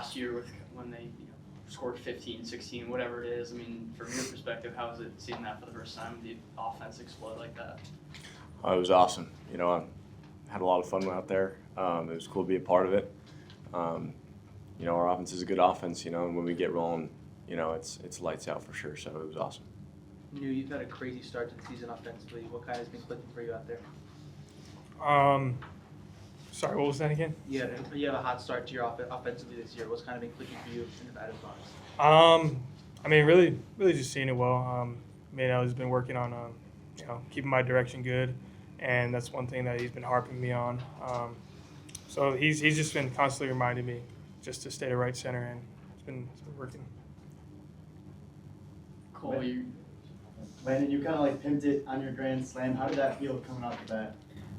last year with when they scored 15, 16, whatever it is. I mean, from your perspective, how was it seeing that for the first time, the offense explode like that? It was awesome. I had a lot of fun out there. It was cool to be a part of it. Our offense is a good offense, and when we get rolling, it's lights out for sure. So it was awesome. You've had a crazy start to the season offensively. What kind has been clicking for you out there? Sorry, what was that again? You have a hot start to your offensively this year. What's kind of been clicking for you in the batter's box? Really just seeing it well. He's been working on, keeping my direction good, and that's one thing that he's been harping me on. So he's just been constantly reminding me just to stay to right center, and it's been working. Cool. Landon, you kind of pimped it on your grand slam. How did that feel coming off the bat?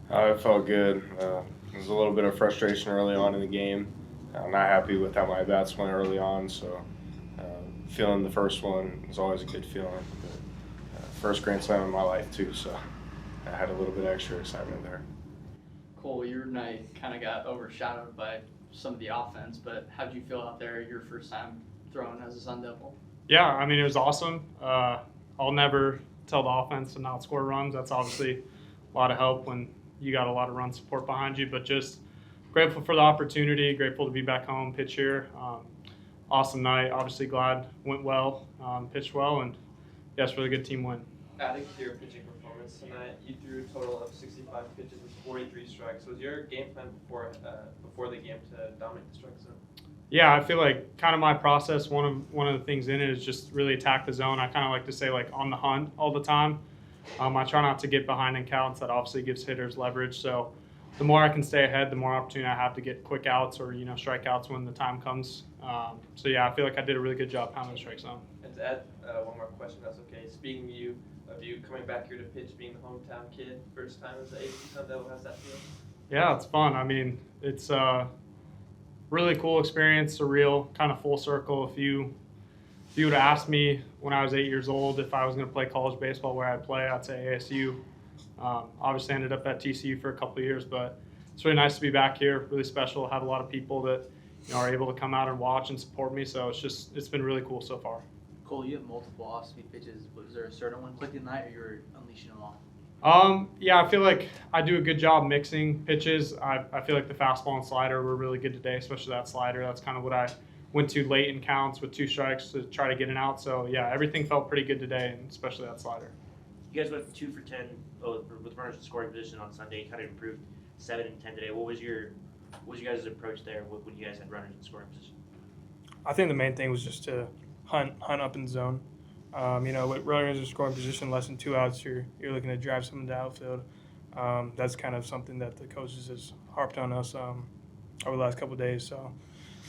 It felt good. There was a little bit of frustration early on in the game. I'm not happy with how my bats went early on, so feeling the first one was always a good feeling. But, first grand slam in my life too, so I had a little bit extra excitement there. Cole, your night kind of got overshadowed by some of the offense, but how did you feel out there your first time throwing as a Sun Devil? Yeah, it was awesome. I'll never tell the offense to not score runs. That's obviously a lot of help when you got a lot of run support behind you, but just grateful for the opportunity, grateful to be back home, pitch here. Awesome night. Obviously glad went well, pitched well, and yes, really good team win. Adding to your pitching performance tonight, you threw a total of 65 pitches with 43 strikes. Was your game plan before the game to dominate the strike zone? Yeah, I feel like kind of my process, one of the things in it is just really attack the zone. I kind of like to say on the hunt all the time. I try not to get behind in counts. That obviously gives hitters leverage. So the more I can stay ahead, the more opportunity I have to get quick outs or strikeouts when the time comes. So yeah, I feel like I did a really good job pounding the strike zone. And to add one more question, that's okay. Speaking of you coming back here to pitch, being the hometown kid, first time as an AC Sun Devil, how's that feel? Yeah, it's fun. It's a really cool experience, surreal, kind of full circle. If you would have asked me when I was 8 years old if I was going to play college baseball, where I'd play, I'd say ASU. Obviously ended up at TCU for a couple of years, but it's really nice to be back here. Really special. Have a lot of people that are able to come out and watch and support me. So it's been really cool so far. Cole, you have multiple off-speed pitches. Was there a certain one clicked tonight, or you're unleashing them all? Yeah, I feel like I do a good job mixing pitches. I feel like the fastball and slider were really good today, especially that slider. That's kind of what I went to late in counts with 2 strikes to try to get an out. So yeah, everything felt pretty good today, and especially that slider. You guys went 2 for 10 with runners in scoring position on Sunday. Kind of improved 7 and 10 today. What was your guys' approach there when you guys had runners in scoring position? I think the main thing was just to hunt up in zone. With runners in scoring position, less than 2 outs, you're looking to drive someone to outfield. That's kind of something that the coaches has harped on us over the last couple of days. So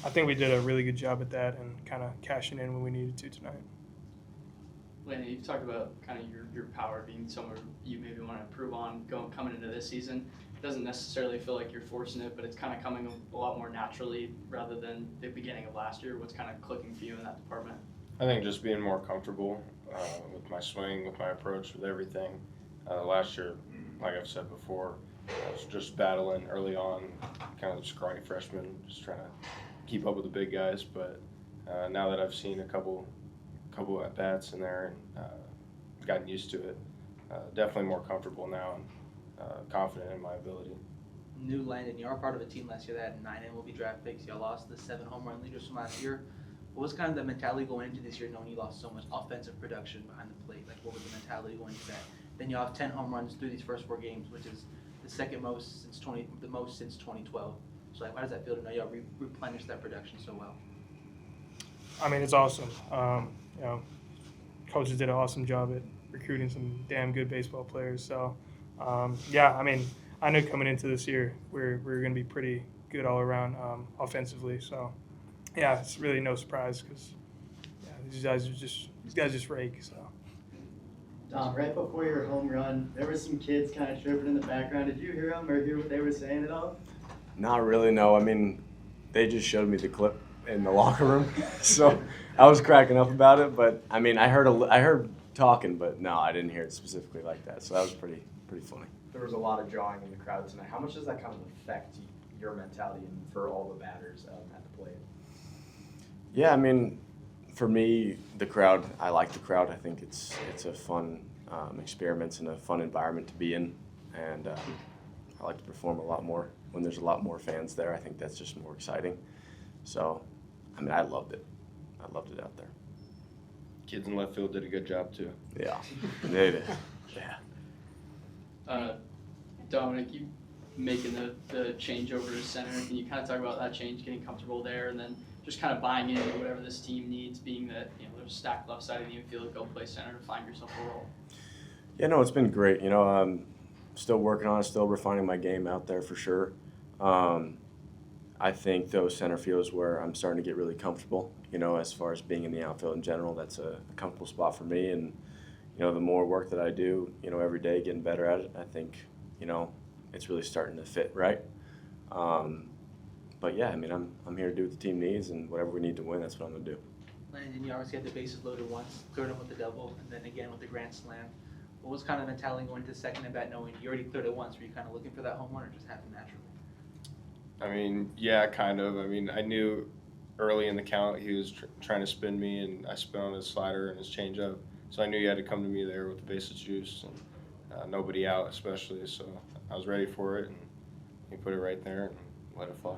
I think we did a really good job at that and kind of cashing in when we needed to tonight. Landon, you've talked about kind of your power being somewhere you maybe want to improve on coming into this season. It doesn't necessarily feel like you're forcing it, but it's kind of coming a lot more naturally rather than the beginning of last year. What's kind of clicking for you in that department? I think just being more comfortable with my swing, with my approach, with everything. Last year, like I've said before, I was just battling early on, kind of a scrawny freshman, just trying to keep up with the big guys. But now that I've seen a couple at bats in there and gotten used to it, definitely more comfortable now and confident in my ability. New Landon, you are part of a team last year that had 9 MLB draft picks. You lost the 7 home run leaders from last year. What was kind of the mentality going into this year, knowing you lost so much offensive production behind the plate? What was the mentality going into that? Then you have 10 home runs through these first 4 games, which is the second most since 2012. So how does that feel to know y'all replenished that production so well? It's awesome. Coaches did an awesome job at recruiting some damn good baseball players. So I knew coming into this year we're going to be pretty good all around offensively. So. Yeah, it's really no surprise because these guys just rake. So. Right before your home run, there were some kids kind of chirping in the background. Did you hear them or hear what they were saying at all? Not really, no. They just showed me the clip in the locker room, so I was cracking up about it. But I heard talking, but no, I didn't hear it specifically like that. So that was pretty funny. There was a lot of jawing in the crowd tonight. How much does that kind of affect your mentality and for all the batters at the plate? Yeah, I mean, for me, the crowd, I like the crowd. I think it's a fun experiment and a fun environment to be in. And I like to perform a lot more when there's a lot more fans there. I think that's just more exciting. So, I mean, I loved it. I loved it out there. Kids in left field did a good job too. Yeah, they did. Yeah. Dominic, you making the change over to center. Can you kind of talk about that change, getting comfortable there, and then just kind of buying into whatever this team needs, being that there's a stacked left side of the infield, go play center to find yourself a role? Yeah, no, it's been great. I'm still working on it, still refining my game out there for sure. I think those center fields where I'm starting to get really comfortable, as far as being in the outfield in general, that's a comfortable spot for me. And, the more work that I do, every day getting better at it, I think, it's really starting to fit right. But yeah, I mean, I'm here to do what the team needs, and whatever we need to win, that's what I'm going to do. And you obviously had the bases loaded once, cleared them with the double, and then again with the grand slam. What was kind of the mentality going into second at bat, knowing you already cleared it once? Were you kind of looking for that home run, or just happened naturally? I mean, yeah, kind of. I mean, I knew early in the count he was trying to spin me, and I spin on his slider and his changeup. So I knew he had to come to me there with the bases juiced and nobody out, especially. So I was ready for it, and he put it right there and let it fly.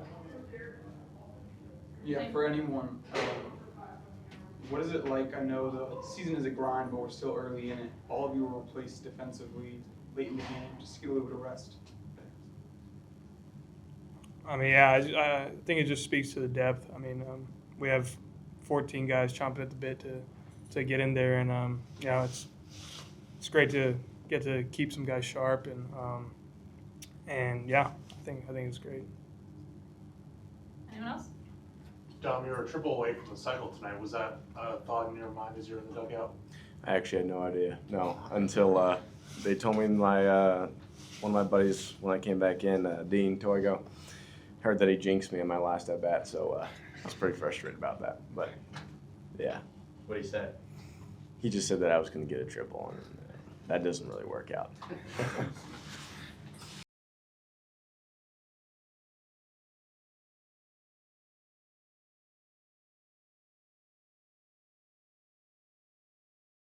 Yeah, for anyone, what is it like? I know the season is a grind, but we're still early in it. All of you were replaced defensively late in the game, just to get a little bit of rest. I mean, yeah, I think it just speaks to the depth. I mean, we have 14 guys chomping at the bit to get in there, and it's great to get to keep some guys sharp, and yeah, I think it's great. Anyone else? Dom, you were a triple away from the cycle tonight. Was that a thought in your mind as you were in the dugout? I actually had no idea, until they told me one of my buddies when I came back in, Dean Toigo, heard that he jinxed me in my last at bat, so I was pretty frustrated about that. But yeah, What did he say? he just said that I was going to get a triple, and that doesn't really work out.